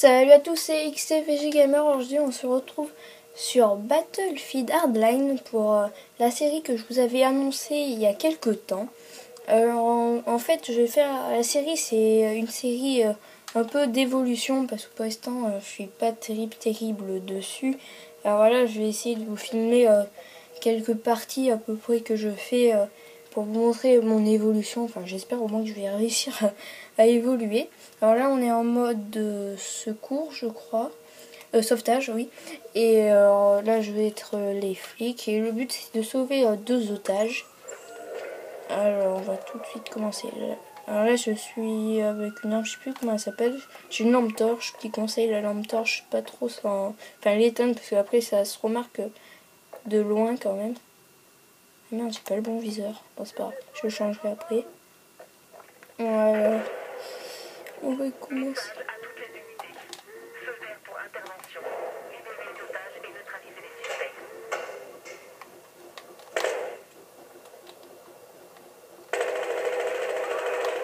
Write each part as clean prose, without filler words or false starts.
Salut à tous, c'est XFG Gamer. Aujourd'hui, on se retrouve sur Battlefield Hardline pour la série que je vous avais annoncée il y a quelques temps. En fait, je vais faire la série, c'est une série un peu d'évolution parce que pour l'instant, je suis pas terrible dessus. Alors voilà, je vais essayer de vous filmer quelques parties à peu près que je fais pour vous montrer mon évolution. Enfin, j'espère au moins que je vais réussir à évoluer. Alors là, on est en mode secours, je crois. Sauvetage, oui. Et là, je vais être les flics. Et le but, c'est de sauver deux otages. Alors, on va tout de suite commencer. Alors là, je suis avec une arme, je sais plus comment elle s'appelle. J'ai une lampe torche. Petit conseil, la lampe torche, pas trop sans... Enfin, l'éteindre, parce qu'après, ça se remarque de loin quand même. Ah merde, j'ai pas le bon viseur. Bon, c'est pas grave, je le changerai après. Voilà. On va commencer.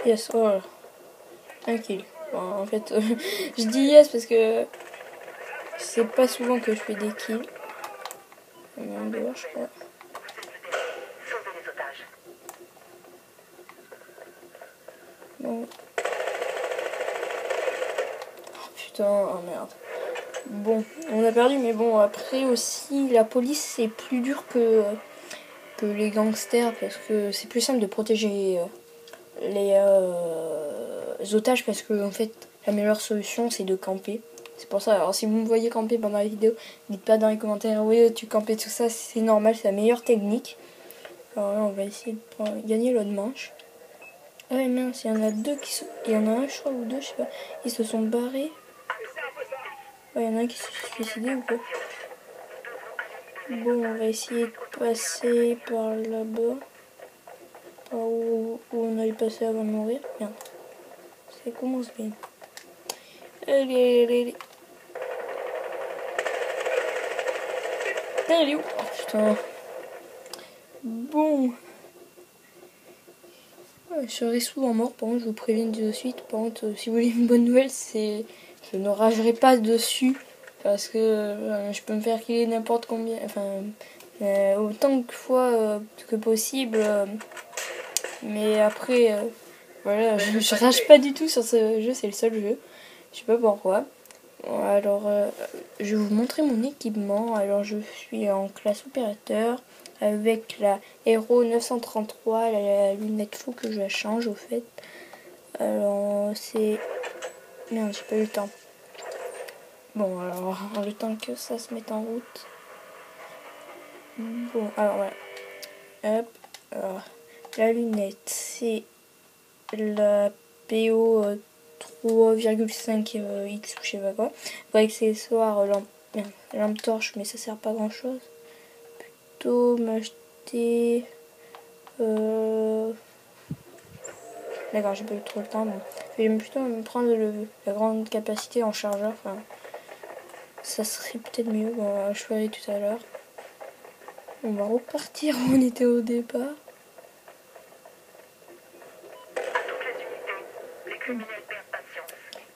Yes, voilà. Un kill. Bon, en fait, je dis yes parce que c'est pas souvent que je fais des kills. Même dehors, je crois. Bon. Oh putain, oh merde. Bon, on a perdu, mais bon, après aussi, la police c'est plus dur que les gangsters parce que c'est plus simple de protéger les otages parce que en fait, la meilleure solution c'est de camper. C'est pour ça, alors si vous me voyez camper pendant la vidéo, dites pas dans les commentaires, oui tu campais tout ça, c'est normal, c'est la meilleure technique. Alors là, on va essayer de gagner l'autre manche. Ah ouais, mince, il y en a deux qui sont... Il y en a un, je crois, ou deux, je sais pas. Ils se sont barrés. Ouais, il y en a un qui s'est suicidé ou quoi. Bon, on va essayer de passer par là-bas. Par où on allait passer avant de mourir. Bien. Ça commence bien. Allez. Putain, elle est où? Oh putain. Bon. Ouais, je serai souvent mort, par contre, je vous préviens de suite. Par contre, si vous voulez une bonne nouvelle, c'est... Je ne ragerai pas dessus. Parce que je peux me faire killer n'importe combien. Enfin, autant de fois que possible. Mais après, voilà, je rage pas du tout sur ce jeu, c'est le seul jeu. Je sais pas pourquoi. Alors, je vais vous montrer mon équipement. Alors, je suis en classe opérateur avec la Hero 933, la lunette fou que je la change au fait. Alors, c'est... Merde, j'ai pas eu le temps. Bon, alors, le temps que ça se mette en route. Bon, alors voilà. Hop. Alors, la lunette, c'est la PO 3,5 X ou je sais pas quoi. Pour accessoire, lampe torche, mais ça sert pas à grand chose. Plutôt m'acheter. D'accord, j'ai pas eu trop le temps. Donc je vais plutôt me prendre la grande capacité en chargeur. Enfin, ça serait peut-être mieux. Bon, je ferai tout à l'heure. On va repartir où on était au départ.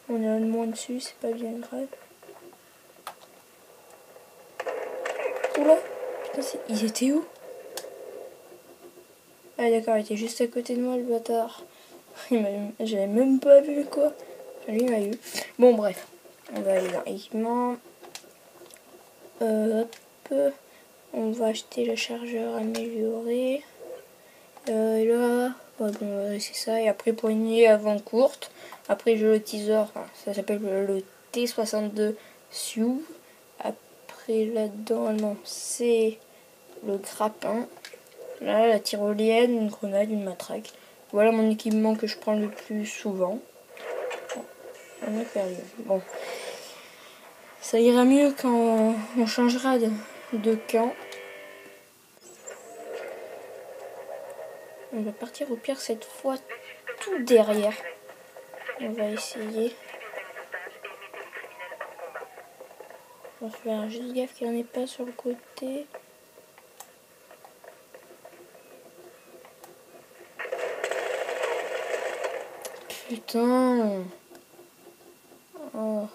On est un de moins dessus, c'est pas bien grave. Oula, putain, ils étaient où? Ah d'accord, il était juste à côté de moi le bâtard. J'avais même pas vu quoi. Enfin, lui il m'a eu. Bon bref, on va aller dans l'équipement. Hop. On va acheter le chargeur amélioré. Et là, ouais, bon, c'est ça. Et après poignée avant courte. Après j'ai le teaser, enfin, ça s'appelle le T62 Sioux. Après là-dedans, non, c'est le grappin. Là, la tyrolienne, une grenade, une matraque. Voilà mon équipement que je prends le plus souvent. Bon, on a perdu. Bon, ça ira mieux quand on changera de camp. On va partir au pire cette fois tout derrière. On va essayer. On va faire juste gaffe qu'il n'y en ait pas sur le côté. Putain. Oh.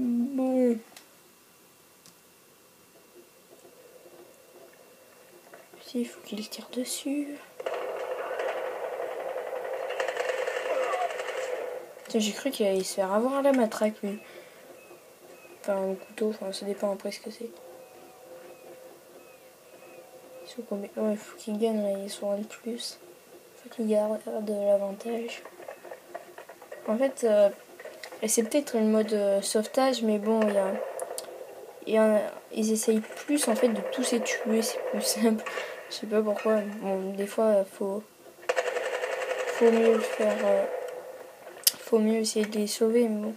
Bon. Il faut qu'il tire dessus. J'ai cru qu'il allait se faire avoir à la matraque, lui. Enfin, au couteau, enfin, ça dépend après ce que c'est. Ils sont combien? Ouais, il faut qu'il gagne, là, ils sont un de plus. Il faut qu'il garde de l'avantage. En fait, c'est peut-être une mode sauvetage, mais bon, ils essayent plus en fait de tous les tuer, c'est plus simple. Je sais pas pourquoi. Bon, des fois, faut mieux le faire. Faut mieux essayer de les sauver, mais bon,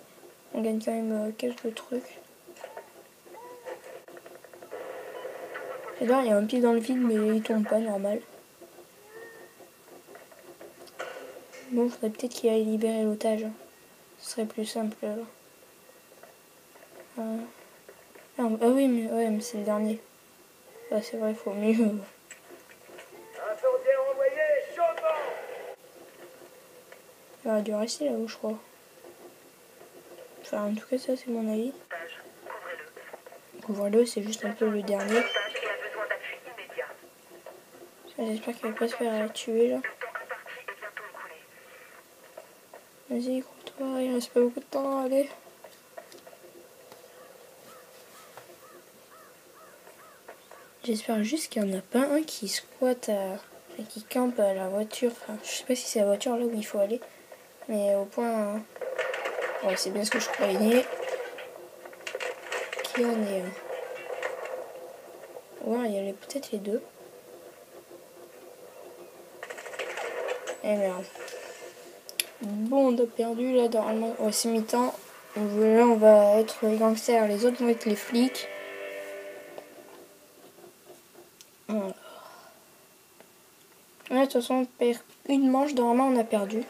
on gagne quand même quelques trucs. Et là, il y a un pied dans le vide, mais il tombe pas, normal. Bon, faudrait peut-être qu'il aille libérer l'otage. Ce serait plus simple. Ah oui, mais, ouais, mais c'est le dernier. Ah, c'est vrai, faut mieux. Incendiaire envoyé, chauffant. Il aurait dû rester là-haut, je crois. Enfin, en tout cas, ça, c'est mon avis. Couvre-le, c'est juste un peu le dernier. J'espère qu'il va pas se faire tuer, là. Vas-y, cours-toi, il reste pas beaucoup de temps, allez. J'espère juste qu'il n'y en a pas un qui squatte, qui campe à la voiture. Enfin, je sais pas si c'est la voiture là où il faut aller. Mais au point... Ouais, c'est bien ce que je croyais. Qui en est un. Ouais, il y a peut-être les deux. Eh merde. Bon, on a perdu là, normalement. Ouais, c'est mi-temps. Là, on va être les gangsters, les autres vont être les flics. Voilà. Ouais, de toute façon, on perd une manche, normalement, on a perdu.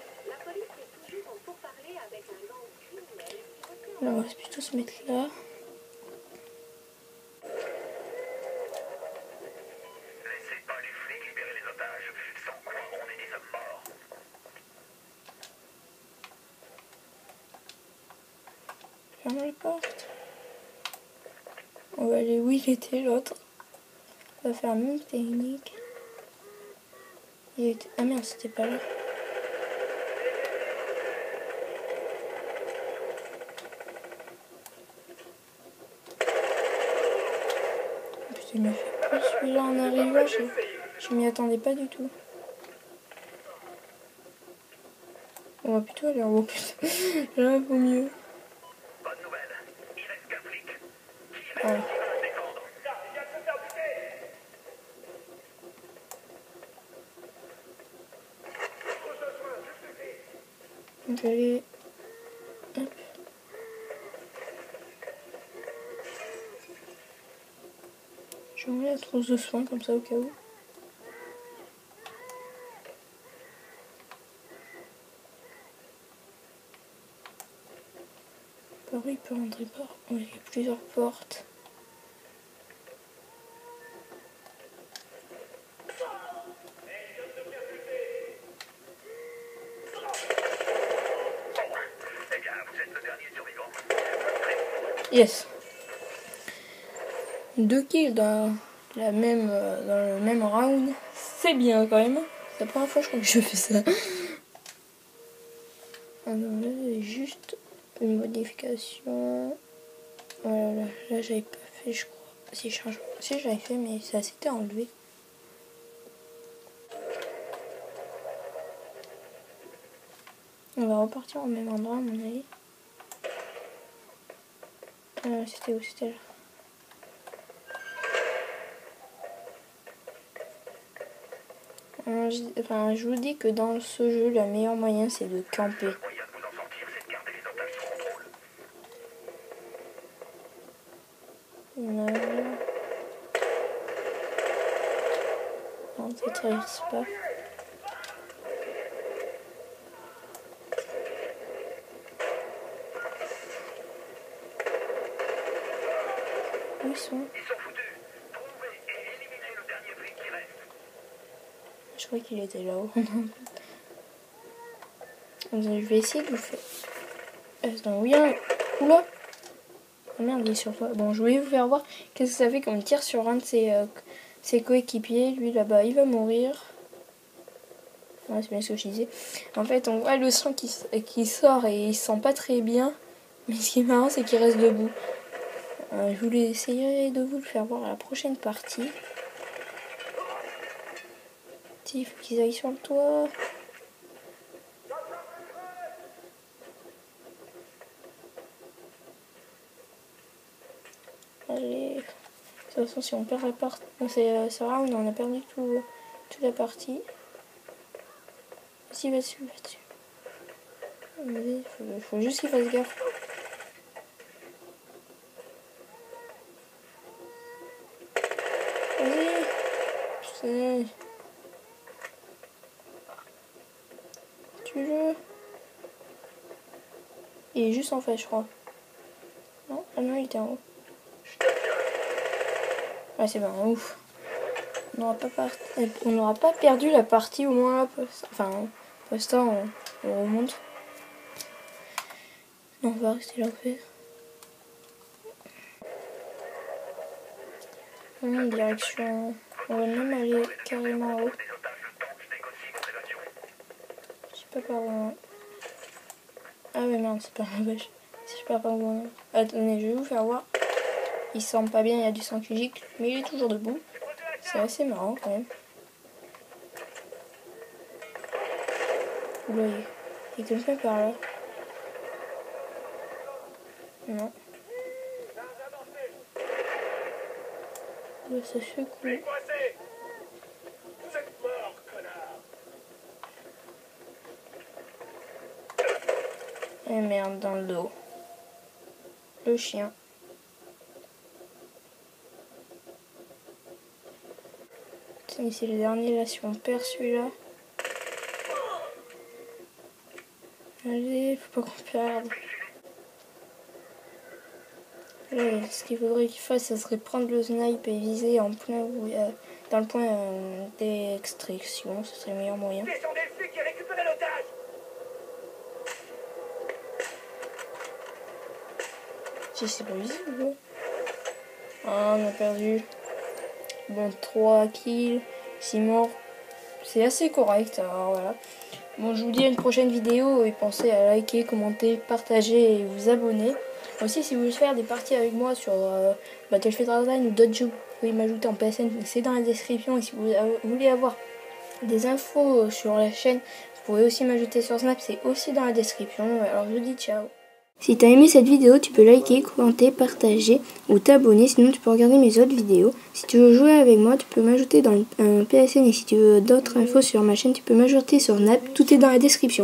Là, on va plutôt se mettre là. Laissez pas les flics libérer les otages. Sans quoi on est des hommes morts. Ferme les portes. On va aller où il était l'autre. On va faire la même technique. Il était... Ah merde, c'était pas là. Putain, il m'a fait plus celui-là en arrivant. Je m'y attendais pas du tout. On va plutôt aller en haut. Là, vaut mieux. Bonne nouvelle. Il reste qu'un flic. Ouais. Il va se défendre. Il vient de se faire buter. Donc, je vais aller... Hop. Je vais enlever la trousse de soins comme ça au cas où. Par où il peut rentrer par... Oui, il y a plusieurs portes. Eh bien, vous êtes le dernier survivant. Yes. 2 kills dans le même round. C'est bien quand même. C'est la première fois je crois que je fais ça. Alors là, j'ai juste une modification. Voilà, là j'avais pas fait je crois. Si j'avais fait mais ça s'était enlevé. On va repartir au même endroit à mon avis. C'était où? C'était là. Enfin, je vous dis que dans ce jeu, le meilleur moyen c'est de camper. Le moyen de vous en sortir, c'est de garder les otages sous contrôle. Non, ça traverse pas. Où ils sont? Ils sont foutus. Trouvez et éliminez le dernier flic qui reste. Je crois qu'il était là-haut. Je vais essayer de vous faire... Attends, oui, hein. Oula! Oh merde, il est sur toi. Bon, je voulais vous faire voir qu'est-ce que ça fait quand on tire sur un de ses coéquipiers. Lui là-bas, il va mourir. Ouais, c'est bien ce que je disais. En fait, on voit le sang qui sort et il se sent pas très bien. Mais ce qui est marrant, c'est qu'il reste debout. Je voulais essayer de vous le faire voir à la prochaine partie. Il faut qu'ils aillent sur le toit. Allez. De toute façon, si on perd la partie, c'est rare, on a perdu toute la partie. Vas-y, va-dessus, va-dessus. Il faut juste qu'il fasse gaffe. Vas-y. Putain. Tue-le. Il est juste en face, je crois. Non, ah non, il était en haut. Ouais, c'est bon, ouf. On n'aura pas perdu la partie au moins là. Enfin, pour l'instant, on remonte. Non, on va rester là en fait. On est en direction. On va même aller carrément en haut. Je sais pas par où. Ah ouais, merde, c'est pas ma vache. Si je pars par où. Attendez, je vais vous faire voir. Il se sent pas bien, il y a du sang qui gicle, mais il est toujours debout. C'est assez marrant quand même. Oula, il est quelqu'un par là. Non. Là, ça secoue. Et merde, dans le dos. Le chien. Tiens, c'est le dernier là, si on perd celui-là. Allez, faut pas qu'on perde. Là, ce qu'il faudrait qu'il fasse, ça serait prendre le snipe et viser en plein dans le point d'extraction. Ce serait le meilleur moyen. Si c'est pas visible. Ah, on a perdu. Bon, 3 kills, 6 morts. C'est assez correct, alors voilà. Bon, je vous dis à une prochaine vidéo et pensez à liker, commenter, partager et vous abonner. Aussi, si vous voulez faire des parties avec moi sur Battlefield Hardline ou d'autres jeux, vous pouvez m'ajouter en PSN, c'est dans la description. Et si vous voulez avoir des infos sur la chaîne, vous pouvez aussi m'ajouter sur Snap, c'est aussi dans la description. Alors je vous dis ciao. Si t'as aimé cette vidéo, tu peux liker, commenter, partager ou t'abonner, sinon tu peux regarder mes autres vidéos. Si tu veux jouer avec moi, tu peux m'ajouter dans un PSN et si tu veux d'autres infos sur ma chaîne, tu peux m'ajouter sur Snap, tout est dans la description.